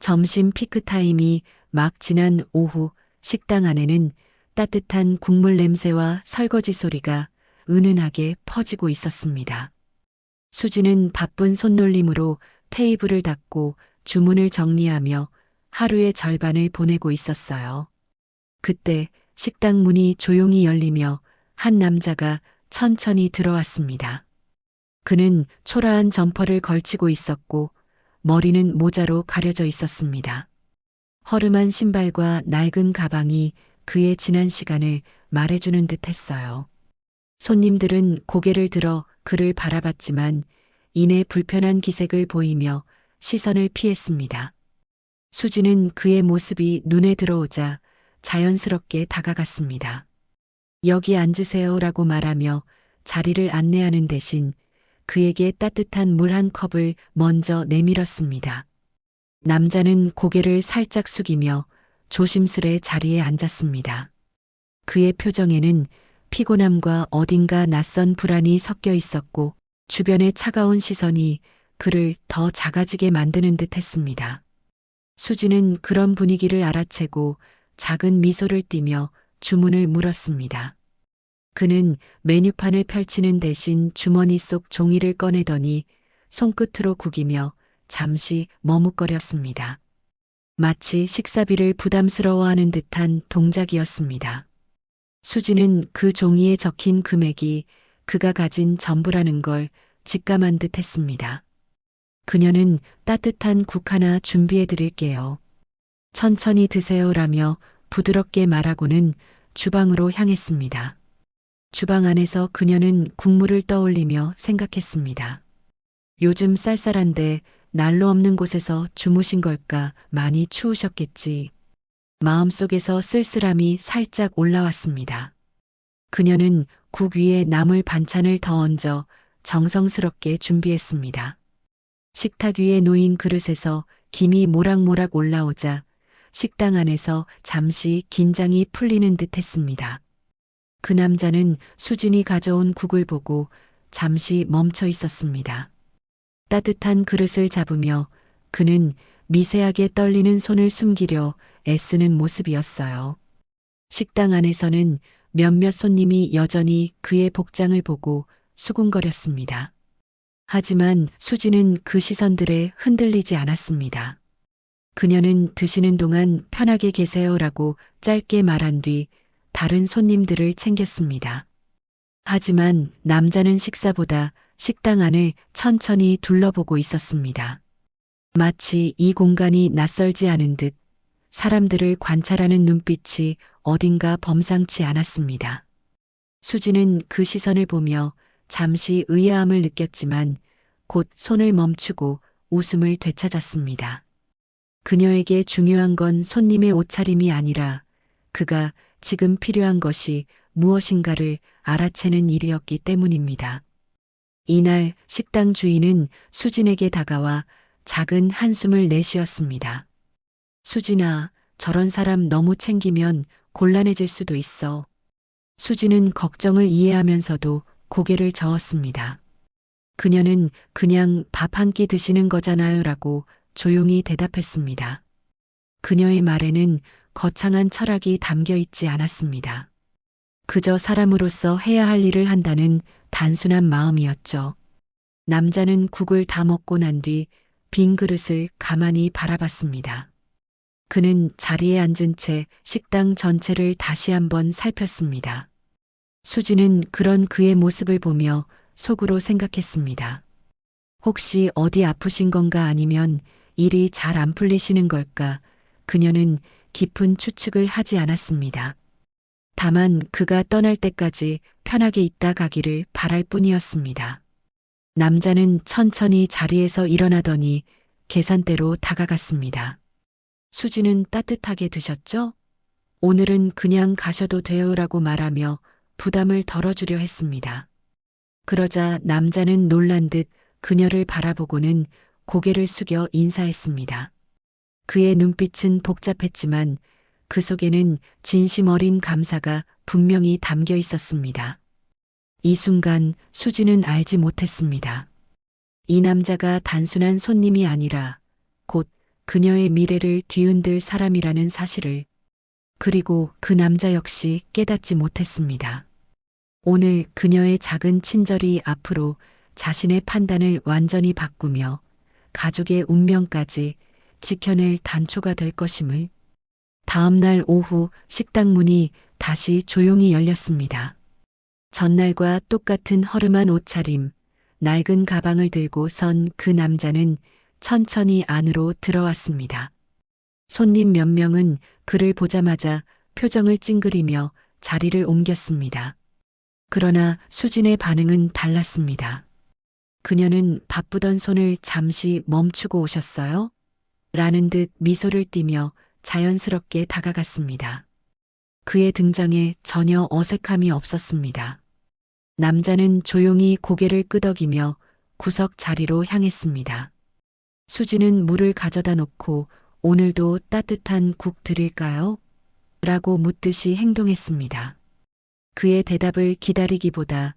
점심 피크타임이 막 지난 오후 식당 안에는 따뜻한 국물 냄새와 설거지 소리가 은은하게 퍼지고 있었습니다. 수지는 바쁜 손놀림으로 테이블을 닦고 주문을 정리하며 하루의 절반을 보내고 있었어요. 그때 식당 문이 조용히 열리며 한 남자가 천천히 들어왔습니다. 그는 초라한 점퍼를 걸치고 있었고 머리는 모자로 가려져 있었습니다. 허름한 신발과 낡은 가방이 그의 지난 시간을 말해주는 듯 했어요. 손님들은 고개를 들어 그를 바라봤지만 이내 불편한 기색을 보이며 시선을 피했습니다. 수지는 그의 모습이 눈에 들어오자 자연스럽게 다가갔습니다. 여기 앉으세요라고 말하며 자리를 안내하는 대신 그에게 따뜻한 물 한 컵을 먼저 내밀었습니다. 남자는 고개를 살짝 숙이며 조심스레 자리에 앉았습니다. 그의 표정에는 피곤함과 어딘가 낯선 불안이 섞여 있었고 주변의 차가운 시선이 그를 더 작아지게 만드는 듯 했습니다. 수지는 그런 분위기를 알아채고 작은 미소를 띠며 주문을 물었습니다. 그는 메뉴판을 펼치는 대신 주머니 속 종이를 꺼내더니 손끝으로 구기며 잠시 머뭇거렸습니다. 마치 식사비를 부담스러워하는 듯한 동작이었습니다. 수지는 그 종이에 적힌 금액이 그가 가진 전부라는 걸 직감한 듯 했습니다. 그녀는 따뜻한 국 하나 준비해 드릴게요. 천천히 드세요라며 부드럽게 말하고는 주방으로 향했습니다. 주방 안에서 그녀는 국물을 떠올리며 생각했습니다. 요즘 쌀쌀한데 난로 없는 곳에서 주무신 걸까? 많이 추우셨겠지. 마음속에서 쓸쓸함이 살짝 올라왔습니다. 그녀는 국 위에 나물 반찬을 더 얹어 정성스럽게 준비했습니다. 식탁 위에 놓인 그릇에서 김이 모락모락 올라오자 식당 안에서 잠시 긴장이 풀리는 듯 했습니다. 그 남자는 수진이 가져온 국을 보고 잠시 멈춰 있었습니다. 따뜻한 그릇을 잡으며 그는 미세하게 떨리는 손을 숨기려 애쓰는 모습이었어요. 식당 안에서는 몇몇 손님이 여전히 그의 복장을 보고 수군거렸습니다. 하지만 수지는 그 시선들에 흔들리지 않았습니다. 그녀는 드시는 동안 편하게 계세요라고 짧게 말한 뒤 다른 손님들을 챙겼습니다. 하지만 남자는 식사보다 식당 안을 천천히 둘러보고 있었습니다. 마치 이 공간이 낯설지 않은 듯 사람들을 관찰하는 눈빛이 어딘가 범상치 않았습니다. 수지는 그 시선을 보며 잠시 의아함을 느꼈지만 곧 손을 멈추고 웃음을 되찾았습니다. 그녀에게 중요한 건 손님의 옷차림이 아니라 그가 지금 필요한 것이 무엇인가를 알아채는 일이었기 때문입니다. 이날 식당 주인은 수진에게 다가와 작은 한숨을 내쉬었습니다. 수진아, 저런 사람 너무 챙기면 곤란해질 수도 있어. 수진은 걱정을 이해하면서도 고개를 저었습니다. 그녀는 그냥 밥 한 끼 드시는 거잖아요라고 조용히 대답했습니다. 그녀의 말에는 거창한 철학이 담겨 있지 않았습니다. 그저 사람으로서 해야 할 일을 한다는 단순한 마음이었죠. 남자는 국을 다 먹고 난 뒤 빈 그릇을 가만히 바라봤습니다. 그는 자리에 앉은 채 식당 전체를 다시 한번 살폈습니다. 수지는 그런 그의 모습을 보며 속으로 생각했습니다. 혹시 어디 아프신 건가 아니면 일이 잘 안 풀리시는 걸까? 그녀는 깊은 추측을 하지 않았습니다. 다만 그가 떠날 때까지 편하게 있다 가기를 바랄 뿐이었습니다. 남자는 천천히 자리에서 일어나더니 계산대로 다가갔습니다. 수지는 따뜻하게 드셨죠? 오늘은 그냥 가셔도 돼요라고 말하며 부담을 덜어주려 했습니다. 그러자 남자는 놀란 듯 그녀를 바라보고는 고개를 숙여 인사했습니다. 그의 눈빛은 복잡했지만 그 속에는 진심 어린 감사가 분명히 담겨 있었습니다. 이 순간 수지는 알지 못했습니다. 이 남자가 단순한 손님이 아니라 곧 그녀의 미래를 뒤흔들 사람이라는 사실을. 그리고 그 남자 역시 깨닫지 못했습니다. 오늘 그녀의 작은 친절이 앞으로 자신의 판단을 완전히 바꾸며 가족의 운명까지 지켜낼 단초가 될 것임을. 다음 날 오후 식당 문이 다시 조용히 열렸습니다. 전날과 똑같은 허름한 옷차림, 낡은 가방을 들고 선 그 남자는 천천히 안으로 들어왔습니다. 손님 몇 명은 그를 보자마자 표정을 찡그리며 자리를 옮겼습니다. 그러나 수진의 반응은 달랐습니다. 그녀는 바쁘던 손을 잠시 멈추고 오셨어요? 라는 듯 미소를 띠며 자연스럽게 다가갔습니다. 그의 등장에 전혀 어색함이 없었습니다. 남자는 조용히 고개를 끄덕이며 구석 자리로 향했습니다. 수지는 물을 가져다 놓고 오늘도 따뜻한 국 드릴까요? 라고 묻듯이 행동했습니다. 그의 대답을 기다리기보다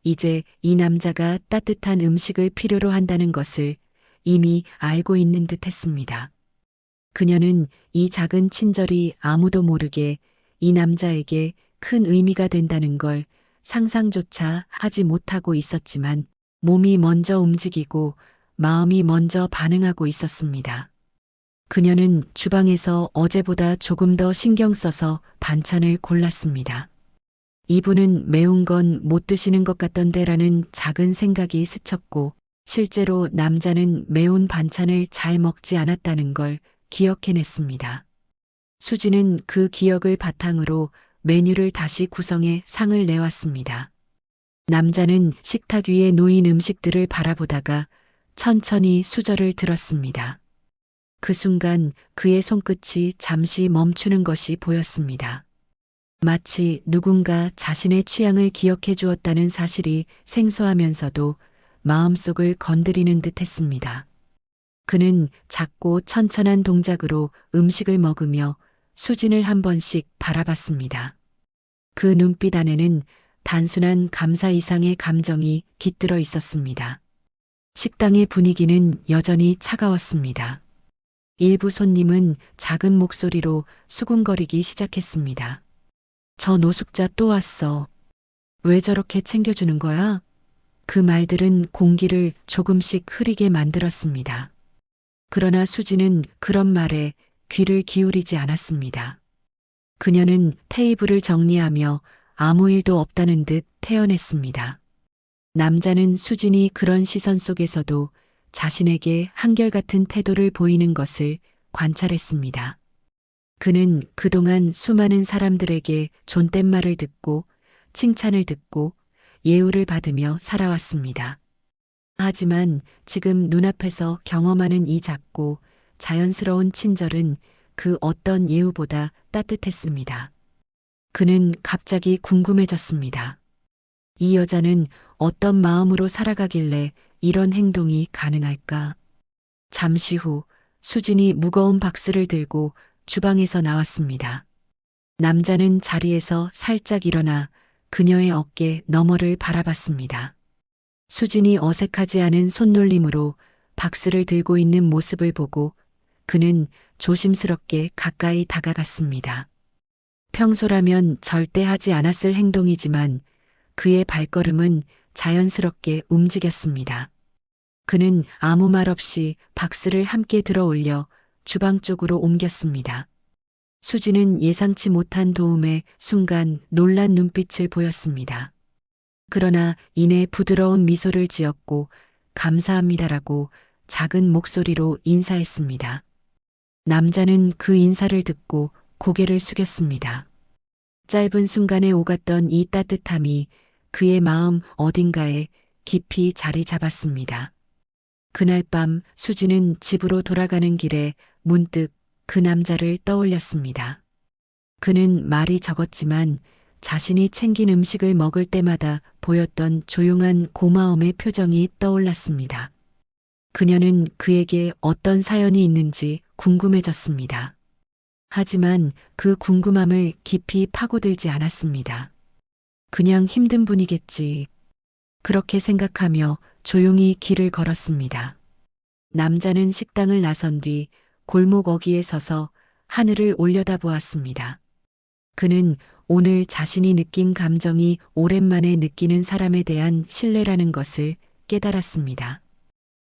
이제 이 남자가 따뜻한 음식을 필요로 한다는 것을 이미 알고 있는 듯 했습니다. 그녀는 이 작은 친절이 아무도 모르게 이 남자에게 큰 의미가 된다는 걸 상상조차 하지 못하고 있었지만 몸이 먼저 움직이고 마음이 먼저 반응하고 있었습니다. 그녀는 주방에서 어제보다 조금 더 신경 써서 반찬을 골랐습니다. 이분은 매운 건 못 드시는 것 같던데라는 작은 생각이 스쳤고 실제로 남자는 매운 반찬을 잘 먹지 않았다는 걸 기억해냈습니다. 수지는 그 기억을 바탕으로 메뉴를 다시 구성해 상을 내왔습니다. 남자는 식탁 위에 놓인 음식들을 바라보다가 천천히 수저를 들었습니다. 그 순간 그의 손끝이 잠시 멈추는 것이 보였습니다. 마치 누군가 자신의 취향을 기억해 주었다는 사실이 생소하면서도 마음속을 건드리는 듯 했습니다. 그는 작고 천천한 동작으로 음식을 먹으며 수진을 한 번씩 바라봤습니다. 그 눈빛 안에는 단순한 감사 이상의 감정이 깃들어 있었습니다. 식당의 분위기는 여전히 차가웠습니다. 일부 손님은 작은 목소리로 수군거리기 시작했습니다. 저 노숙자 또 왔어. 왜 저렇게 챙겨주는 거야? 그 말들은 공기를 조금씩 흐리게 만들었습니다. 그러나 수지는 그런 말에 귀를 기울이지 않았습니다. 그녀는 테이블을 정리하며 아무 일도 없다는 듯 태연했습니다. 남자는 수진이 그런 시선 속에서도 자신에게 한결같은 태도를 보이는 것을 관찰했습니다. 그는 그동안 수많은 사람들에게 존댓말을 듣고 칭찬을 듣고 예우를 받으며 살아왔습니다. 하지만 지금 눈앞에서 경험하는 이 작고 자연스러운 친절은 그 어떤 예우보다 따뜻했습니다. 그는 갑자기 궁금해졌습니다. 이 여자는 어떤 마음으로 살아가길래 이런 행동이 가능할까? 잠시 후 수진이 무거운 박스를 들고 주방에서 나왔습니다. 남자는 자리에서 살짝 일어나 그녀의 어깨 너머를 바라봤습니다. 수진이 어색하지 않은 손놀림으로 박스를 들고 있는 모습을 보고 그는 조심스럽게 가까이 다가갔습니다. 평소라면 절대 하지 않았을 행동이지만 그의 발걸음은 자연스럽게 움직였습니다. 그는 아무 말 없이 박스를 함께 들어 올려 주방 쪽으로 옮겼습니다. 수지는 예상치 못한 도움에 순간 놀란 눈빛을 보였습니다. 그러나 이내 부드러운 미소를 지었고 감사합니다라고 작은 목소리로 인사했습니다. 남자는 그 인사를 듣고 고개를 숙였습니다. 짧은 순간에 오갔던 이 따뜻함이 그의 마음 어딘가에 깊이 자리 잡았습니다. 그날 밤 수지는 집으로 돌아가는 길에 문득 그 남자를 떠올렸습니다. 그는 말이 적었지만 자신이 챙긴 음식을 먹을 때마다 보였던 조용한 고마움의 표정이 떠올랐습니다. 그녀는 그에게 어떤 사연이 있는지 궁금해졌습니다. 하지만 그 궁금함을 깊이 파고들지 않았습니다. 그냥 힘든 분이겠지. 그렇게 생각하며 조용히 길을 걸었습니다. 남자는 식당을 나선 뒤 골목 어귀에 서서 하늘을 올려다보았습니다. 그는 오늘 자신이 느낀 감정이 오랜만에 느끼는 사람에 대한 신뢰라는 것을 깨달았습니다.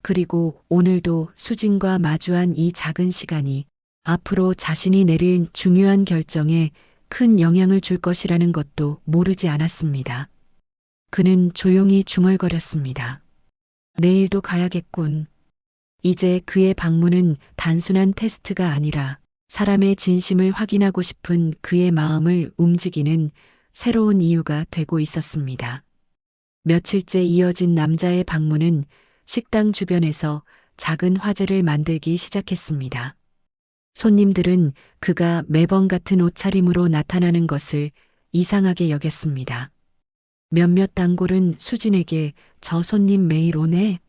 그리고 오늘도 수진과 마주한 이 작은 시간이 앞으로 자신이 내릴 중요한 결정에 큰 영향을 줄 것이라는 것도 모르지 않았습니다. 그는 조용히 중얼거렸습니다. 내일도 가야겠군. 이제 그의 방문은 단순한 테스트가 아니라 사람의 진심을 확인하고 싶은 그의 마음을 움직이는 새로운 이유가 되고 있었습니다. 며칠째 이어진 남자의 방문은 식당 주변에서 작은 화제를 만들기 시작했습니다. 손님들은 그가 매번 같은 옷차림으로 나타나는 것을 이상하게 여겼습니다. 몇몇 단골은 수진에게 "저 손님 매일 오네?"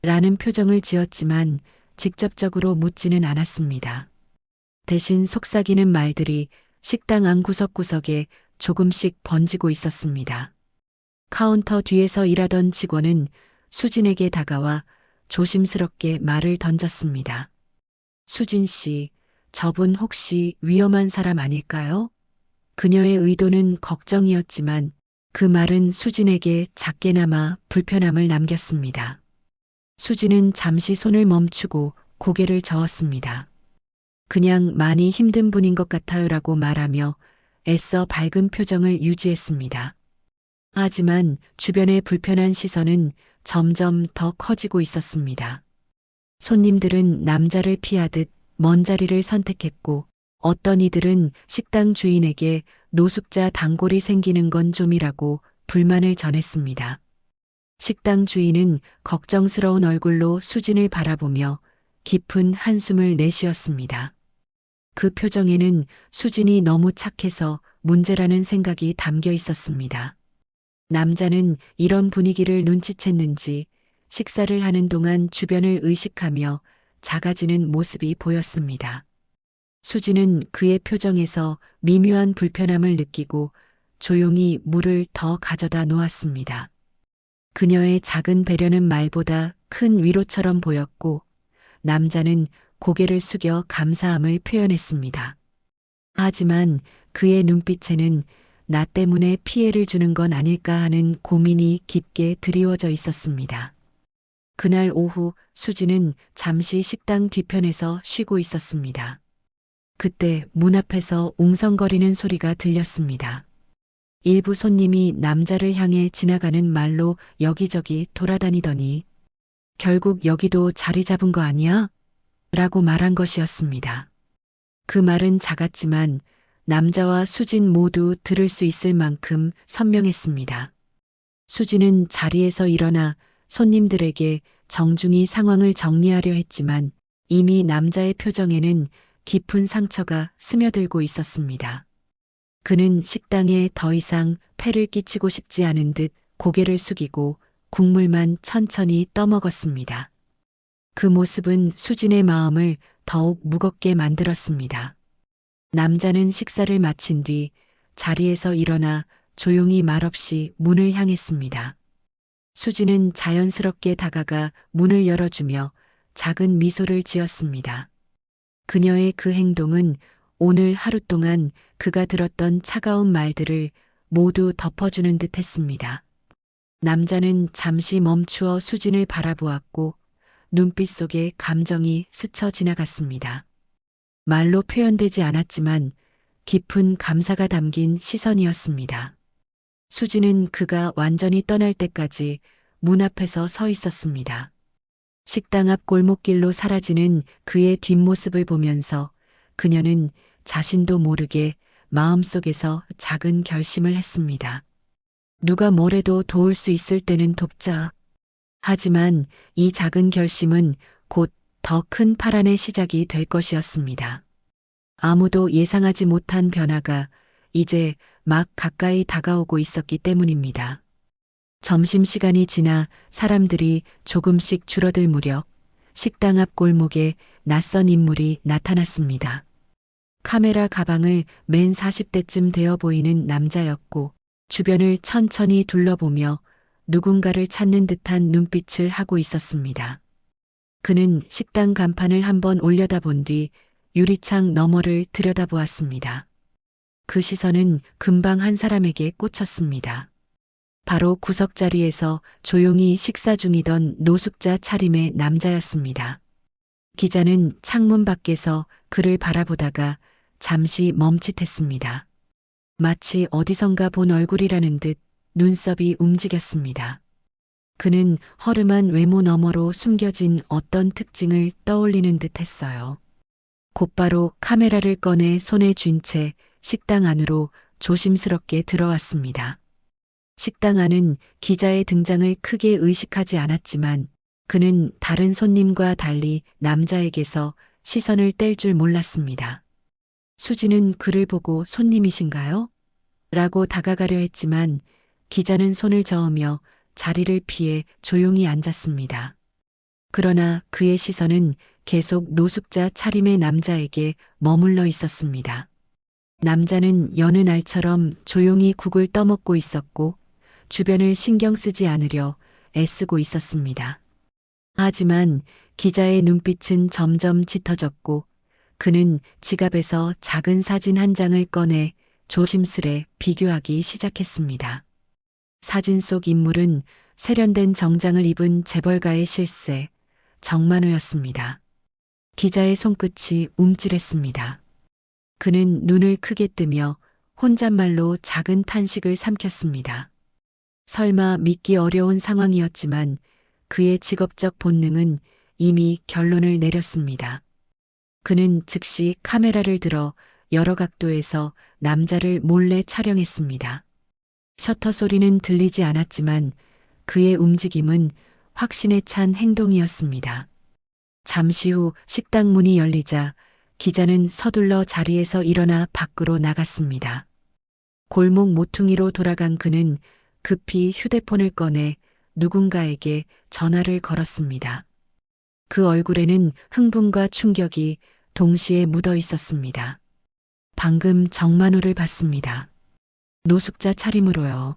라는 표정을 지었지만 직접적으로 묻지는 않았습니다. 대신 속삭이는 말들이 식당 안 구석구석에 조금씩 번지고 있었습니다. 카운터 뒤에서 일하던 직원은 수진에게 다가와 조심스럽게 말을 던졌습니다. "수진 씨, 저분 혹시 위험한 사람 아닐까요?" 그녀의 의도는 걱정이었지만 그 말은 수진에게 작게나마 불편함을 남겼습니다. 수진은 잠시 손을 멈추고 고개를 저었습니다. "그냥 많이 힘든 분인 것 같아요라고 말하며 애써 밝은 표정을 유지했습니다. 하지만 주변의 불편한 시선은 점점 더 커지고 있었습니다. 손님들은 남자를 피하듯 먼 자리를 선택했고 어떤 이들은 식당 주인에게 "노숙자 단골이 생기는 건 좀이라고 불만을 전했습니다. 식당 주인은 걱정스러운 얼굴로 수진을 바라보며 깊은 한숨을 내쉬었습니다. 그 표정에는 수진이 너무 착해서 문제라는 생각이 담겨 있었습니다. 남자는 이런 분위기를 눈치챘는지 식사를 하는 동안 주변을 의식하며 작아지는 모습이 보였습니다. 수진은 그의 표정에서 미묘한 불편함을 느끼고 조용히 물을 더 가져다 놓았습니다. 그녀의 작은 배려는 말보다 큰 위로처럼 보였고 남자는 고개를 숙여 감사함을 표현했습니다. 하지만 그의 눈빛에는 나 때문에 피해를 주는 건 아닐까 하는 고민이 깊게 드리워져 있었습니다. 그날 오후 수진은 잠시 식당 뒤편에서 쉬고 있었습니다. 그때 문 앞에서 웅성거리는 소리가 들렸습니다. 일부 손님이 남자를 향해 지나가는 말로 여기저기 돌아다니더니 "결국 여기도 자리 잡은 거 아니야?" 라고 말한 것이었습니다. 그 말은 작았지만 남자와 수진 모두 들을 수 있을 만큼 선명했습니다. 수진은 자리에서 일어나 손님들에게 정중히 상황을 정리하려 했지만 이미 남자의 표정에는 깊은 상처가 스며들고 있었습니다. 그는 식당에 더 이상 폐를 끼치고 싶지 않은 듯 고개를 숙이고 국물만 천천히 떠먹었습니다. 그 모습은 수진의 마음을 더욱 무겁게 만들었습니다. 남자는 식사를 마친 뒤 자리에서 일어나 조용히 말없이 문을 향했습니다. 수진은 자연스럽게 다가가 문을 열어주며 작은 미소를 지었습니다. 그녀의 그 행동은 오늘 하루 동안 그가 들었던 차가운 말들을 모두 덮어주는 듯 했습니다. 남자는 잠시 멈추어 수진을 바라보았고 눈빛 속에 감정이 스쳐 지나갔습니다. 말로 표현되지 않았지만 깊은 감사가 담긴 시선이었습니다. 수진은 그가 완전히 떠날 때까지 문 앞에서 서 있었습니다. 식당 앞 골목길로 사라지는 그의 뒷모습을 보면서 그녀는 자신도 모르게 마음속에서 작은 결심을 했습니다. 누가 뭐래도 도울 수 있을 때는 돕자. 하지만 이 작은 결심은 곧 더 큰 파란의 시작이 될 것이었습니다. 아무도 예상하지 못한 변화가 이제 막 가까이 다가오고 있었기 때문입니다. 점심시간이 지나 사람들이 조금씩 줄어들 무렵 식당 앞 골목에 낯선 인물이 나타났습니다. 카메라 가방을 맨 40대쯤 되어 보이는 남자였고 주변을 천천히 둘러보며 누군가를 찾는 듯한 눈빛을 하고 있었습니다. 그는 식당 간판을 한번 올려다본 뒤 유리창 너머를 들여다보았습니다. 그 시선은 금방 한 사람에게 꽂혔습니다. 바로 구석자리에서 조용히 식사 중이던 노숙자 차림의 남자였습니다. 기자는 창문 밖에서 그를 바라보다가 잠시 멈칫했습니다. 마치 어디선가 본 얼굴이라는 듯 눈썹이 움직였습니다. 그는 허름한 외모 너머로 숨겨진 어떤 특징을 떠올리는 듯 했어요. 곧바로 카메라를 꺼내 손에 쥔 채 식당 안으로 조심스럽게 들어왔습니다. 식당 안은 기자의 등장을 크게 의식하지 않았지만 그는 다른 손님과 달리 남자에게서 시선을 뗄 줄 몰랐습니다. 수지는 그를 보고 손님이신가요? 라고 다가가려 했지만 기자는 손을 저으며 자리를 피해 조용히 앉았습니다. 그러나 그의 시선은 계속 노숙자 차림의 남자에게 머물러 있었습니다. 남자는 여느 날처럼 조용히 국을 떠먹고 있었고 주변을 신경 쓰지 않으려 애쓰고 있었습니다. 하지만 기자의 눈빛은 점점 짙어졌고 그는 지갑에서 작은 사진 한 장을 꺼내 조심스레 비교하기 시작했습니다. 사진 속 인물은 세련된 정장을 입은 재벌가의 실세, 정만호였습니다. 기자의 손끝이 움찔했습니다. 그는 눈을 크게 뜨며 혼잣말로 작은 탄식을 삼켰습니다. 설마 믿기 어려운 상황이었지만 그의 직업적 본능은 이미 결론을 내렸습니다. 그는 즉시 카메라를 들어 여러 각도에서 남자를 몰래 촬영했습니다. 셔터 소리는 들리지 않았지만 그의 움직임은 확신에 찬 행동이었습니다. 잠시 후 식당 문이 열리자 기자는 서둘러 자리에서 일어나 밖으로 나갔습니다. 골목 모퉁이로 돌아간 그는 급히 휴대폰을 꺼내 누군가에게 전화를 걸었습니다. 그 얼굴에는 흥분과 충격이 동시에 묻어 있었습니다. 방금 정만호를 봤습니다. 노숙자 차림으로요.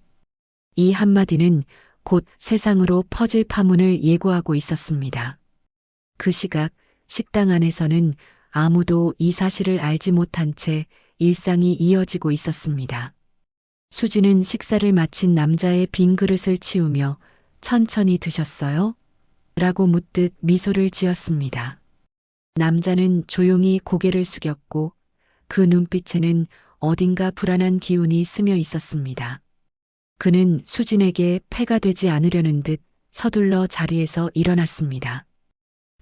이 한마디는 곧 세상으로 퍼질 파문을 예고하고 있었습니다. 그 시각 식당 안에서는 아무도 이 사실을 알지 못한 채 일상이 이어지고 있었습니다. 수지는 식사를 마친 남자의 빈 그릇을 치우며 천천히 드셨어요? 라고 묻듯 미소를 지었습니다. 남자는 조용히 고개를 숙였고 그 눈빛에는 어딘가 불안한 기운이 스며 있었습니다. 그는 수진에게 패가 되지 않으려는 듯 서둘러 자리에서 일어났습니다.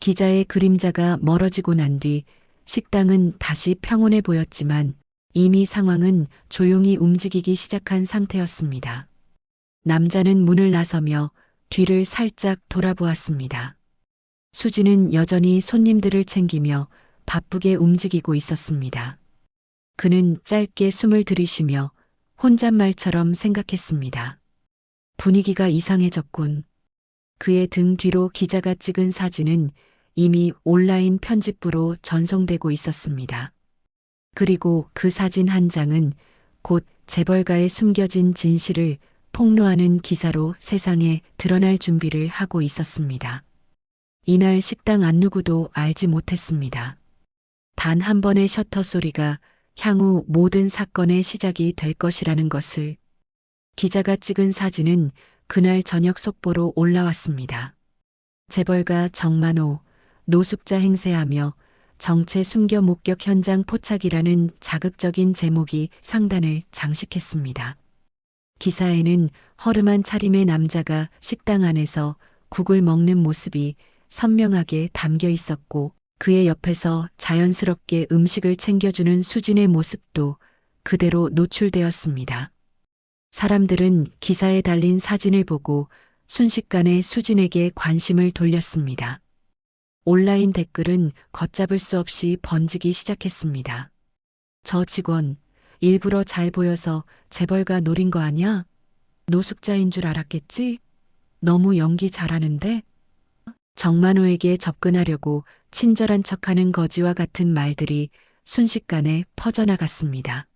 기자의 그림자가 멀어지고 난 뒤 식당은 다시 평온해 보였지만 이미 상황은 조용히 움직이기 시작한 상태였습니다. 남자는 문을 나서며 뒤를 살짝 돌아보았습니다. 수지는 여전히 손님들을 챙기며 바쁘게 움직이고 있었습니다. 그는 짧게 숨을 들이쉬며 혼잣말처럼 생각했습니다. 분위기가 이상해졌군. 그의 등 뒤로 기자가 찍은 사진은 이미 온라인 편집부로 전송되고 있었습니다. 그리고 그 사진 한 장은 곧 재벌가의 숨겨진 진실을 폭로하는 기사로 세상에 드러날 준비를 하고 있었습니다. 이날 식당 안 누구도 알지 못했습니다. 단 한 번의 셔터 소리가 향후 모든 사건의 시작이 될 것이라는 것을. 기자가 찍은 사진은 그날 저녁 속보로 올라왔습니다. 재벌가 정만호, 노숙자 행세하며 정체 숨겨 목격 현장 포착이라는 자극적인 제목이 상단을 장식했습니다. 기사에는 허름한 차림의 남자가 식당 안에서 국을 먹는 모습이 선명하게 담겨 있었고 그의 옆에서 자연스럽게 음식을 챙겨주는 수진의 모습도 그대로 노출되었습니다. 사람들은 기사에 달린 사진을 보고 순식간에 수진에게 관심을 돌렸습니다. 온라인 댓글은 걷잡을 수 없이 번지기 시작했습니다. 저 직원, 일부러 잘 보여서 재벌가 노린 거 아냐? 노숙자인 줄 알았겠지? 너무 연기 잘하는데? 정만호에게 접근하려고 친절한 척하는 거지와 같은 말들이 순식간에 퍼져나갔습니다.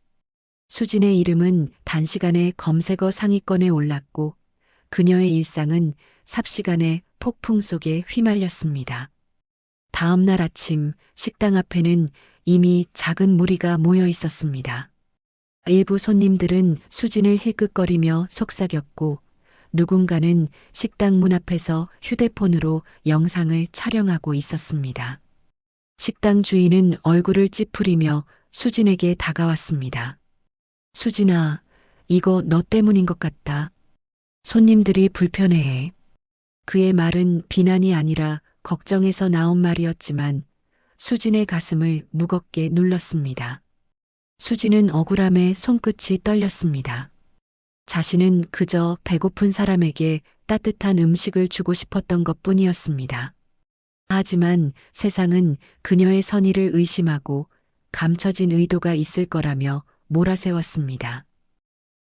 수진의 이름은 단시간에 검색어 상위권에 올랐고 그녀의 일상은 삽시간에 폭풍 속에 휘말렸습니다. 다음 날 아침 식당 앞에는 이미 작은 무리가 모여 있었습니다. 일부 손님들은 수진을 힐끗거리며 속삭였고 누군가는 식당 문 앞에서 휴대폰으로 영상을 촬영하고 있었습니다. 식당 주인은 얼굴을 찌푸리며 수진에게 다가왔습니다. 수진아, 이거 너 때문인 것 같다. 손님들이 불편해해. 그의 말은 비난이 아니라 걱정에서 나온 말이었지만 수진의 가슴을 무겁게 눌렀습니다. 수진은 억울함에 손끝이 떨렸습니다. 자신은 그저 배고픈 사람에게 따뜻한 음식을 주고 싶었던 것뿐이었습니다. 하지만 세상은 그녀의 선의를 의심하고 감춰진 의도가 있을 거라며 몰아세웠습니다.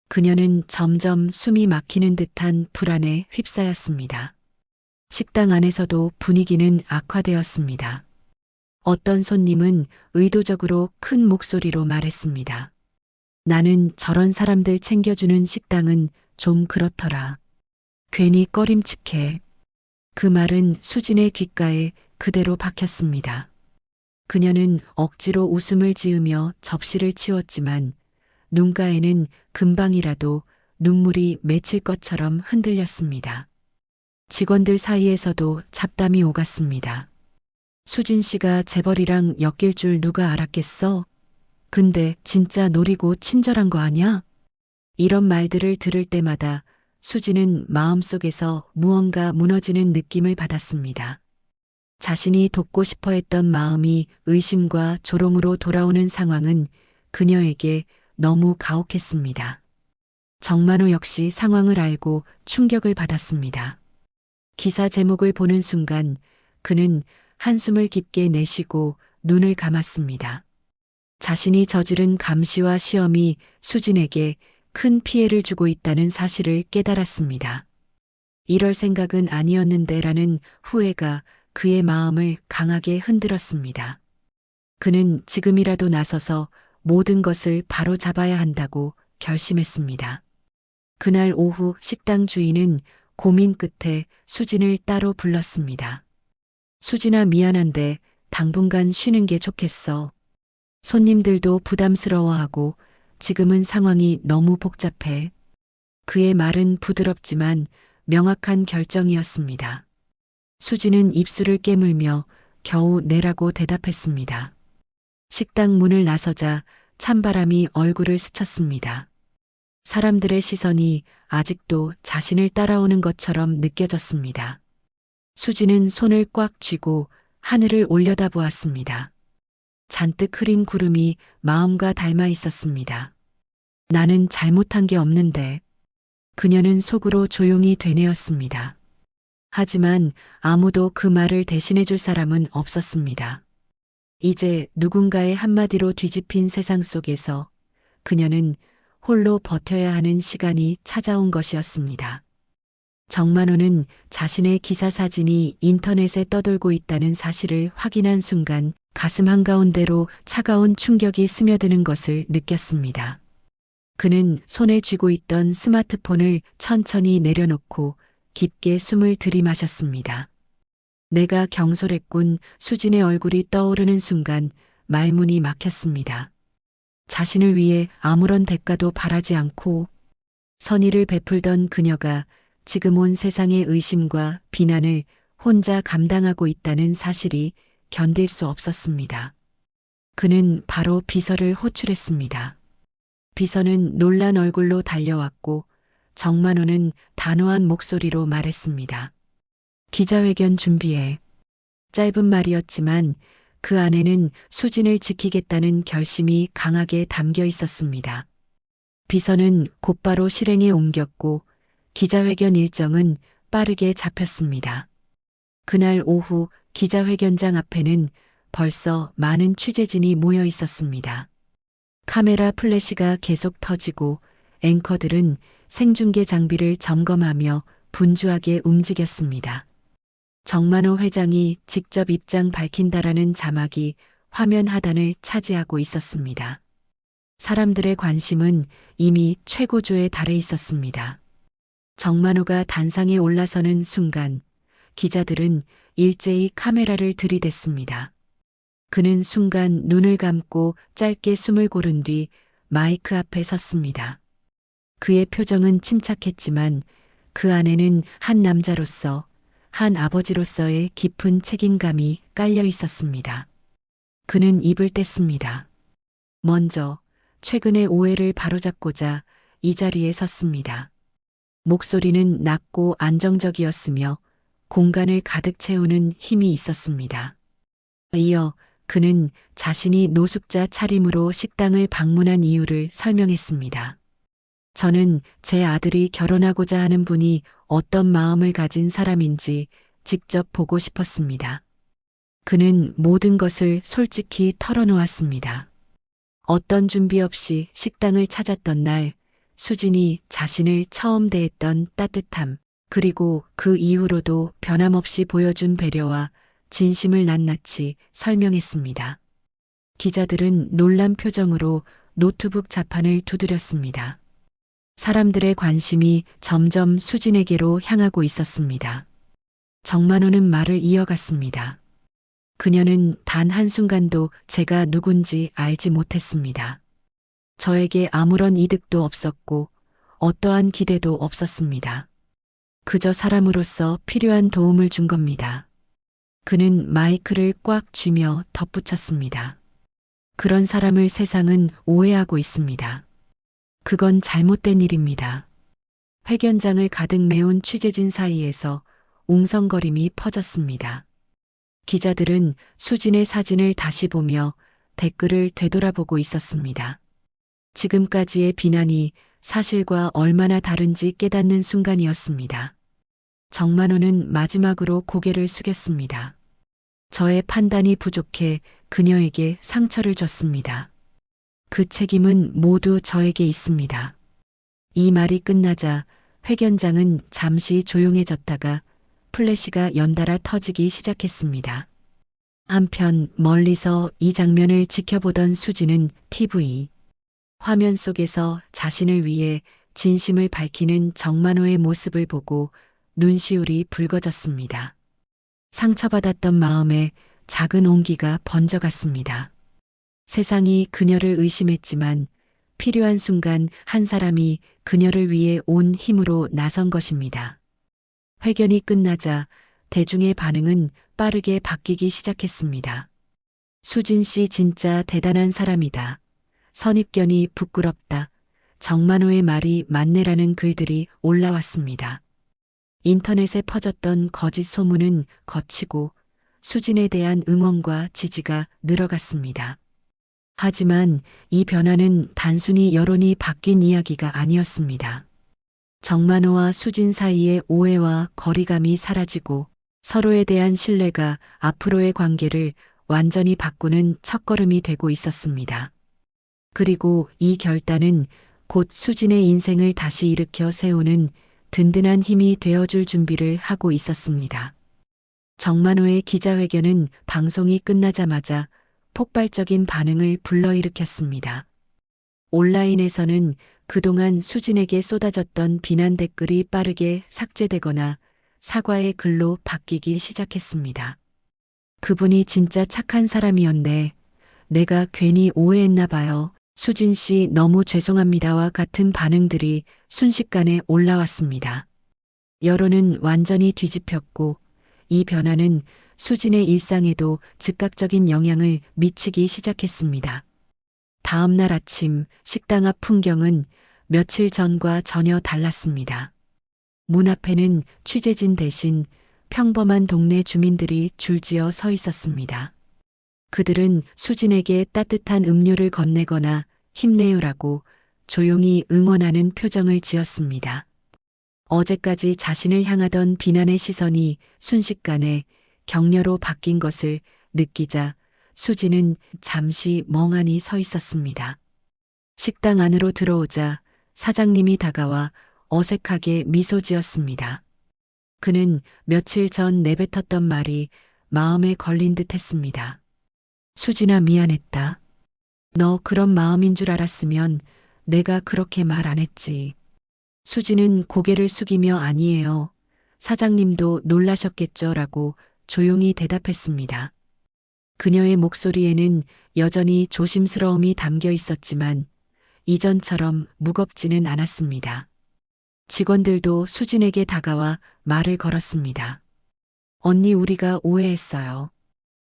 그녀는 점점 숨이 막히는 듯한 불안에 휩싸였습니다. 식당 안에서도 분위기는 악화되었습니다. 어떤 손님은 의도적으로 큰 목소리로 말했습니다. 나는 저런 사람들 챙겨주는 식당은 좀 그렇더라. 괜히 꺼림칙해. 그 말은 수진의 귓가에 그대로 박혔습니다. 그녀는 억지로 웃음을 지으며 접시를 치웠지만 눈가에는 금방이라도 눈물이 맺힐 것처럼 흔들렸습니다. 직원들 사이에서도 잡담이 오갔습니다. 수진 씨가 재벌이랑 엮일 줄 누가 알았겠어? 근데 진짜 노리고 친절한 거 아냐? 이런 말들을 들을 때마다 수진은 마음속에서 무언가 무너지는 느낌을 받았습니다. 자신이 돕고 싶어 했던 마음이 의심과 조롱으로 돌아오는 상황은 그녀에게 너무 가혹했습니다. 정만호 역시 상황을 알고 충격을 받았습니다. 기사 제목을 보는 순간 그는 한숨을 깊게 내쉬고 눈을 감았습니다. 자신이 저지른 감시와 시험이 수진에게 큰 피해를 주고 있다는 사실을 깨달았습니다. 이럴 생각은 아니었는데라는 후회가 그의 마음을 강하게 흔들었습니다. 그는 지금이라도 나서서 모든 것을 바로 잡아야 한다고 결심했습니다. 그날 오후 식당 주인은 고민 끝에 수진을 따로 불렀습니다. 수진아, 미안한데 당분간 쉬는 게 좋겠어. 손님들도 부담스러워하고 지금은 상황이 너무 복잡해. 그의 말은 부드럽지만 명확한 결정이었습니다. 수진은 입술을 깨물며 겨우 내라고 대답했습니다. 식당 문을 나서자 찬바람이 얼굴을 스쳤습니다. 사람들의 시선이 아직도 자신을 따라오는 것처럼 느껴졌습니다. 수진은 손을 꽉 쥐고 하늘을 올려다보았습니다. 잔뜩 흐린 구름이 마음과 닮아 있었습니다. 나는 잘못한 게 없는데. 그녀는 속으로 조용히 되뇌었습니다. 하지만 아무도 그 말을 대신해 줄 사람은 없었습니다. 이제 누군가의 한마디로 뒤집힌 세상 속에서 그녀는 홀로 버텨야 하는 시간이 찾아온 것이었습니다. 정만호는 자신의 기사 사진이 인터넷에 떠돌고 있다는 사실을 확인한 순간 가슴 한가운데로 차가운 충격이 스며드는 것을 느꼈습니다. 그는 손에 쥐고 있던 스마트폰을 천천히 내려놓고 깊게 숨을 들이마셨습니다. 내가 경솔했군. 수진의 얼굴이 떠오르는 순간 말문이 막혔습니다. 자신을 위해 아무런 대가도 바라지 않고 선의를 베풀던 그녀가 지금 온 세상의 의심과 비난을 혼자 감당하고 있다는 사실이 견딜 수 없었습니다. 그는 바로 비서를 호출했습니다. 비서는 놀란 얼굴로 달려왔고 정만호는 단호한 목소리로 말했습니다. 기자회견 준비해. 짧은 말이었지만 그 안에는 수진을 지키겠다는 결심이 강하게 담겨 있었습니다. 비서는 곧바로 실행에 옮겼고 기자회견 일정은 빠르게 잡혔습니다. 그날 오후 기자회견장 앞에는 벌써 많은 취재진이 모여 있었습니다. 카메라 플래시가 계속 터지고 앵커들은 생중계 장비를 점검하며 분주하게 움직였습니다. 정만호 회장이 직접 입장 밝힌다라는 자막이 화면 하단을 차지하고 있었습니다. 사람들의 관심은 이미 최고조에 달해 있었습니다. 정만호가 단상에 올라서는 순간 기자들은 일제히 카메라를 들이댔습니다. 그는 순간 눈을 감고 짧게 숨을 고른 뒤 마이크 앞에 섰습니다. 그의 표정은 침착했지만 그 안에는 한 남자로서, 한 아버지로서의 깊은 책임감이 깔려 있었습니다. 그는 입을 뗐습니다. 먼저 최근의 오해를 바로잡고자 이 자리에 섰습니다. 목소리는 낮고 안정적이었으며 공간을 가득 채우는 힘이 있었습니다. 이어 그는 자신이 노숙자 차림으로 식당을 방문한 이유를 설명했습니다. 저는 제 아들이 결혼하고자 하는 분이 어떤 마음을 가진 사람인지 직접 보고 싶었습니다. 그는 모든 것을 솔직히 털어놓았습니다. 어떤 준비 없이 식당을 찾았던 날, 수진이 자신을 처음 대했던 따뜻함, 그리고 그 이후로도 변함없이 보여준 배려와 진심을 낱낱이 설명했습니다. 기자들은 놀란 표정으로 노트북 자판을 두드렸습니다. 사람들의 관심이 점점 수진에게로 향하고 있었습니다. 정만호는 말을 이어갔습니다. 그녀는 단 한순간도 제가 누군지 알지 못했습니다. 저에게 아무런 이득도 없었고 어떠한 기대도 없었습니다. 그저 사람으로서 필요한 도움을 준 겁니다. 그는 마이크를 꽉 쥐며 덧붙였습니다. 그런 사람을 세상은 오해하고 있습니다. 그건 잘못된 일입니다. 회견장을 가득 메운 취재진 사이에서 웅성거림이 퍼졌습니다. 기자들은 수진의 사진을 다시 보며 댓글을 되돌아보고 있었습니다. 지금까지의 비난이 사실과 얼마나 다른지 깨닫는 순간이었습니다. 정만호는 마지막으로 고개를 숙였습니다. 저의 판단이 부족해 그녀에게 상처를 줬습니다. 그 책임은 모두 저에게 있습니다. 이 말이 끝나자 회견장은 잠시 조용해졌다가 플래시가 연달아 터지기 시작했습니다. 한편 멀리서 이 장면을 지켜보던 수지는 TV 화면 속에서 자신을 위해 진심을 밝히는 정만호의 모습을 보고 눈시울이 붉어졌습니다. 상처받았던 마음에 작은 온기가 번져갔습니다. 세상이 그녀를 의심했지만 필요한 순간 한 사람이 그녀를 위해 온 힘으로 나선 것입니다. 회견이 끝나자 대중의 반응은 빠르게 바뀌기 시작했습니다. 수진 씨 진짜 대단한 사람이다. 선입견이 부끄럽다. 정만호의 말이 맞네라는 글들이 올라왔습니다. 인터넷에 퍼졌던 거짓 소문은 거치고 수진에 대한 응원과 지지가 늘어갔습니다. 하지만 이 변화는 단순히 여론이 바뀐 이야기가 아니었습니다. 정만호와 수진 사이의 오해와 거리감이 사라지고 서로에 대한 신뢰가 앞으로의 관계를 완전히 바꾸는 첫걸음이 되고 있었습니다. 그리고 이 결단은 곧 수진의 인생을 다시 일으켜 세우는 든든한 힘이 되어줄 준비를 하고 있었습니다. 정만호의 기자회견은 방송이 끝나자마자 폭발적인 반응을 불러일으켰습니다. 온라인에서는 그동안 수진에게 쏟아졌던 비난 댓글이 빠르게 삭제되거나 사과의 글로 바뀌기 시작했습니다. 그분이 진짜 착한 사람이었네. 내가 괜히 오해했나 봐요. 수진 씨 너무 죄송합니다와 같은 반응들이 순식간에 올라왔습니다. 여론은 완전히 뒤집혔고 이 변화는 수진의 일상에도 즉각적인 영향을 미치기 시작했습니다. 다음 날 아침 식당 앞 풍경은 며칠 전과 전혀 달랐습니다. 문 앞에는 취재진 대신 평범한 동네 주민들이 줄지어 서 있었습니다. 그들은 수진에게 따뜻한 음료를 건네거나 힘내요라고 조용히 응원하는 표정을 지었습니다. 어제까지 자신을 향하던 비난의 시선이 순식간에 격려로 바뀐 것을 느끼자 수진은 잠시 멍하니 서 있었습니다. 식당 안으로 들어오자 사장님이 다가와 어색하게 미소 지었습니다. 그는 며칠 전 내뱉었던 말이 마음에 걸린 듯 했습니다. 수진아, 미안했다. 너 그런 마음인 줄 알았으면 내가 그렇게 말 안 했지. 수진은 고개를 숙이며 아니에요. 사장님도 놀라셨겠죠라고 조용히 대답했습니다. 그녀의 목소리에는 여전히 조심스러움이 담겨 있었지만 이전처럼 무겁지는 않았습니다. 직원들도 수진에게 다가와 말을 걸었습니다. 언니, 우리가 오해했어요.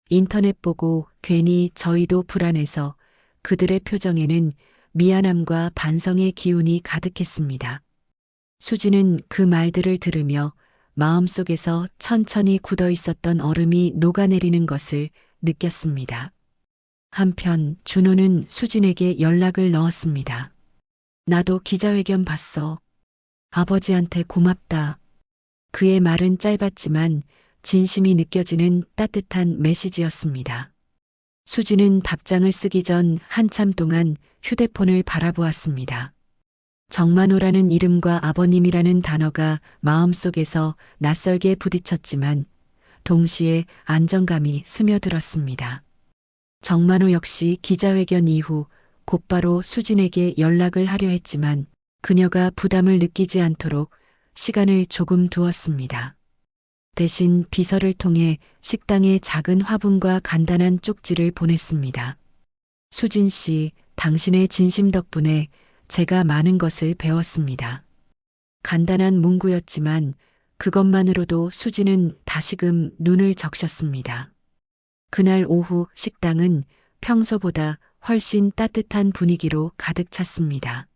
인터넷 보고 괜히 저희도 불안해서. 그들의 표정에는 미안함과 반성의 기운이 가득했습니다. 수지는 그 말들을 들으며 마음속에서 천천히 굳어 있었던 얼음이 녹아내리는 것을 느꼈습니다. 한편 준호는 수진에게 연락을 넣었습니다. 나도 기자회견 봤어. 아버지한테 고맙다. 그의 말은 짧았지만 진심이 느껴지는 따뜻한 메시지였습니다. 수지는 답장을 쓰기 전 한참 동안 휴대폰을 바라보았습니다. 정만호라는 이름과 아버님이라는 단어가 마음속에서 낯설게 부딪혔지만 동시에 안정감이 스며들었습니다. 정만호 역시 기자회견 이후 곧바로 수진에게 연락을 하려 했지만 그녀가 부담을 느끼지 않도록 시간을 조금 두었습니다. 대신 비서를 통해 식당에 작은 화분과 간단한 쪽지를 보냈습니다. 수진 씨, 당신의 진심 덕분에 제가 많은 것을 배웠습니다. 간단한 문구였지만 그것만으로도 수지는 다시금 눈을 적셨습니다. 그날 오후 식당은 평소보다 훨씬 따뜻한 분위기로 가득 찼습니다.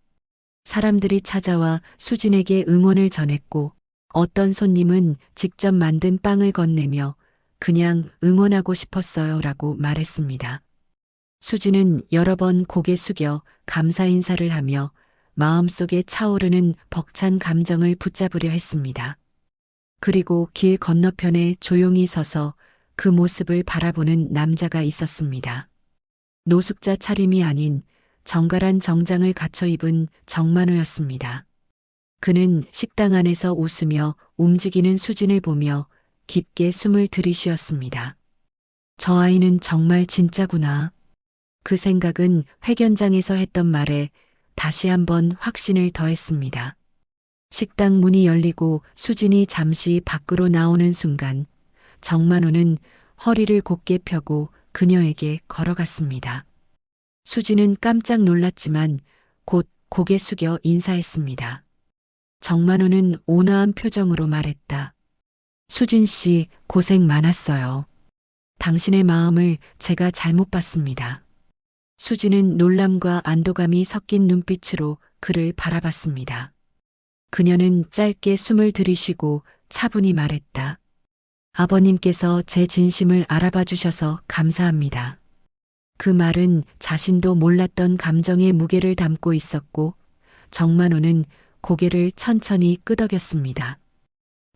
사람들이 찾아와 수진에게 응원을 전했고 어떤 손님은 직접 만든 빵을 건네며 그냥 응원하고 싶었어요 라고 말했습니다. 수지는 여러 번 고개 숙여 감사 인사를 하며 마음속에 차오르는 벅찬 감정을 붙잡으려 했습니다. 그리고 길 건너편에 조용히 서서 그 모습을 바라보는 남자가 있었습니다. 노숙자 차림이 아닌 정갈한 정장을 갖춰 입은 정만호였습니다. 그는 식당 안에서 웃으며 움직이는 수진을 보며 깊게 숨을 들이쉬었습니다. 저 아이는 정말 진짜구나. 그 생각은 회견장에서 했던 말에 다시 한번 확신을 더했습니다. 식당 문이 열리고 수진이 잠시 밖으로 나오는 순간 정만호는 허리를 곧게 펴고 그녀에게 걸어갔습니다. 수진은 깜짝 놀랐지만 곧 고개 숙여 인사했습니다. 정만호는 온화한 표정으로 말했다. 수진 씨, 고생 많았어요. 당신의 마음을 제가 잘못 봤습니다. 수진은 놀람과 안도감이 섞인 눈빛으로 그를 바라봤습니다. 그녀는 짧게 숨을 들이쉬고 차분히 말했다. 아버님께서 제 진심을 알아봐 주셔서 감사합니다. 그 말은 자신도 몰랐던 감정의 무게를 담고 있었고 정만호는 고개를 천천히 끄덕였습니다.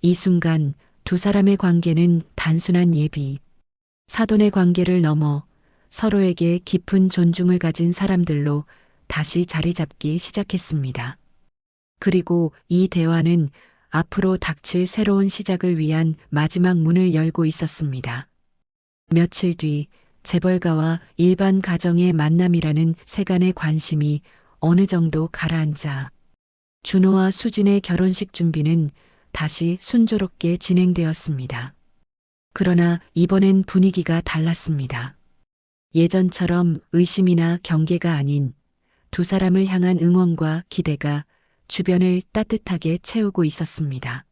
이 순간 두 사람의 관계는 단순한 예비, 사돈의 관계를 넘어 서로에게 깊은 존중을 가진 사람들로 다시 자리 잡기 시작했습니다. 그리고 이 대화는 앞으로 닥칠 새로운 시작을 위한 마지막 문을 열고 있었습니다. 며칠 뒤 재벌가와 일반 가정의 만남이라는 세간의 관심이 어느 정도 가라앉아 준호와 수진의 결혼식 준비는 다시 순조롭게 진행되었습니다. 그러나 이번엔 분위기가 달랐습니다. 예전처럼 의심이나 경계가 아닌 두 사람을 향한 응원과 기대가 주변을 따뜻하게 채우고 있었습니다.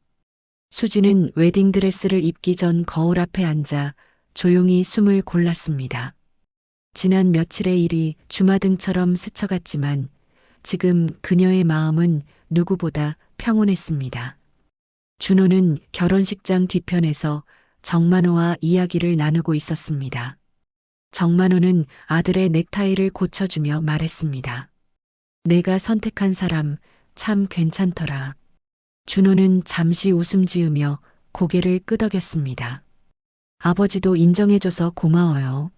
수진은 웨딩드레스를 입기 전 거울 앞에 앉아 조용히 숨을 골랐습니다. 지난 며칠의 일이 주마등처럼 스쳐갔지만 지금 그녀의 마음은 누구보다 평온했습니다. 준호는 결혼식장 뒤편에서 정만호와 이야기를 나누고 있었습니다. 정만호는 아들의 넥타이를 고쳐주며 말했습니다. 내가 선택한 사람 참 괜찮더라. 준호는 잠시 웃음 지으며 고개를 끄덕였습니다. 아버지도 인정해줘서 고마워요.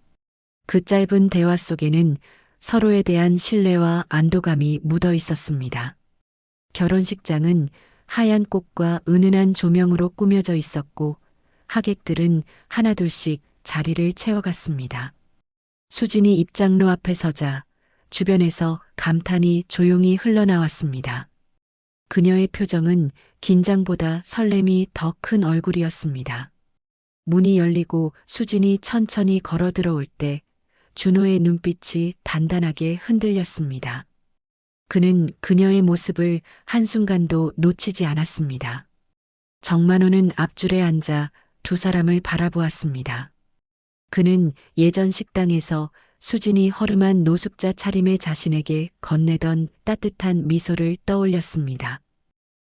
그 짧은 대화 속에는 서로에 대한 신뢰와 안도감이 묻어 있었습니다. 결혼식장은 하얀 꽃과 은은한 조명으로 꾸며져 있었고 하객들은 하나둘씩 자리를 채워갔습니다. 수진이 입장로 앞에 서자 주변에서 감탄이 조용히 흘러나왔습니다. 그녀의 표정은 긴장보다 설렘이 더 큰 얼굴이었습니다. 문이 열리고 수진이 천천히 걸어 들어올 때 준호의 눈빛이 단단하게 흔들렸습니다. 그는 그녀의 모습을 한순간도 놓치지 않았습니다. 정만호는 앞줄에 앉아 두 사람을 바라보았습니다. 그는 예전 식당에서 수진이 허름한 노숙자 차림의 자신에게 건네던 따뜻한 미소를 떠올렸습니다.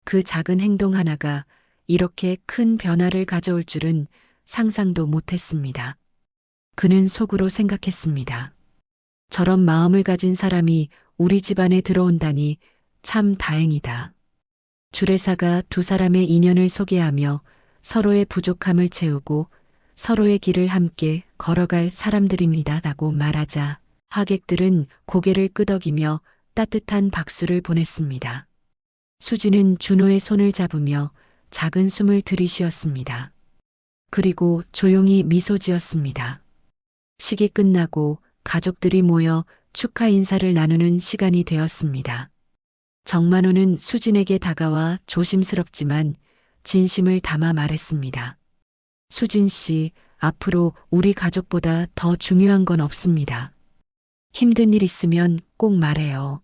그 작은 행동 하나가 이렇게 큰 변화를 가져올 줄은 상상도 못했습니다. 그는 속으로 생각했습니다. 저런 마음을 가진 사람이 우리 집안에 들어온다니 참 다행이다. 주례사가 두 사람의 인연을 소개하며 서로의 부족함을 채우고 서로의 길을 함께 걸어갈 사람들입니다. 라고 말하자 하객들은 고개를 끄덕이며 따뜻한 박수를 보냈습니다. 수지는 준호의 손을 잡으며 작은 숨을 들이쉬었습니다. 그리고 조용히 미소 지었습니다. 식이 끝나고 가족들이 모여 축하 인사를 나누는 시간이 되었습니다. 정만호는 수진에게 다가와 조심스럽지만 진심을 담아 말했습니다. 수진 씨, 앞으로 우리 가족보다 더 중요한 건 없습니다. 힘든 일 있으면 꼭 말해요.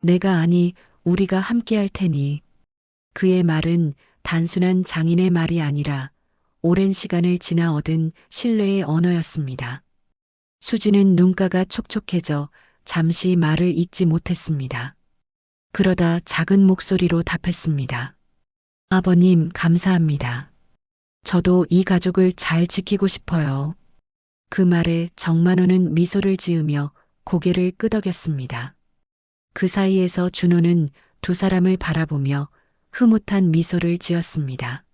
내가 아니 우리가 함께 할 테니. 그의 말은 단순한 장인의 말이 아니라 오랜 시간을 지나 얻은 신뢰의 언어였습니다. 수지는 눈가가 촉촉해져 잠시 말을 잇지 못했습니다. 그러다 작은 목소리로 답했습니다. 아버님, 감사합니다. 저도 이 가족을 잘 지키고 싶어요. 그 말에 정만호는 미소를 지으며 고개를 끄덕였습니다. 그 사이에서 준호는 두 사람을 바라보며 흐뭇한 미소를 지었습니다.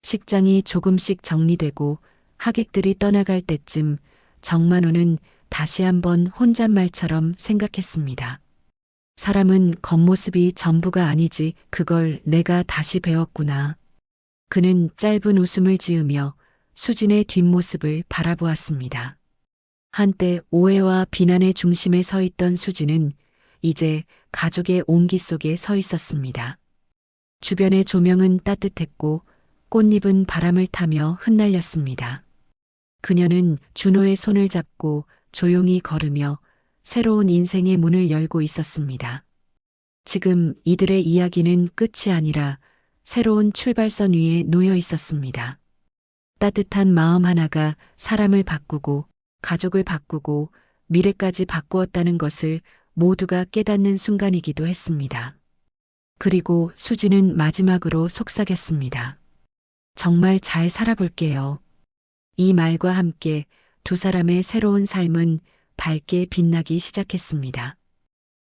식장이 조금씩 정리되고 하객들이 떠나갈 때쯤 정만호는 다시 한번 혼잣말처럼 생각했습니다. 사람은 겉모습이 전부가 아니지, 그걸 내가 다시 배웠구나. 그는 짧은 웃음을 지으며 수진의 뒷모습을 바라보았습니다. 한때 오해와 비난의 중심에 서 있던 수진은 이제 가족의 온기 속에 서 있었습니다. 주변의 조명은 따뜻했고 꽃잎은 바람을 타며 흩날렸습니다. 그녀는 준호의 손을 잡고 조용히 걸으며 새로운 인생의 문을 열고 있었습니다. 지금 이들의 이야기는 끝이 아니라 새로운 출발선 위에 놓여 있었습니다. 따뜻한 마음 하나가 사람을 바꾸고 가족을 바꾸고 미래까지 바꾸었다는 것을 모두가 깨닫는 순간이기도 했습니다. 그리고 수지는 마지막으로 속삭였습니다. 정말 잘 살아볼게요. 이 말과 함께 두 사람의 새로운 삶은 밝게 빛나기 시작했습니다.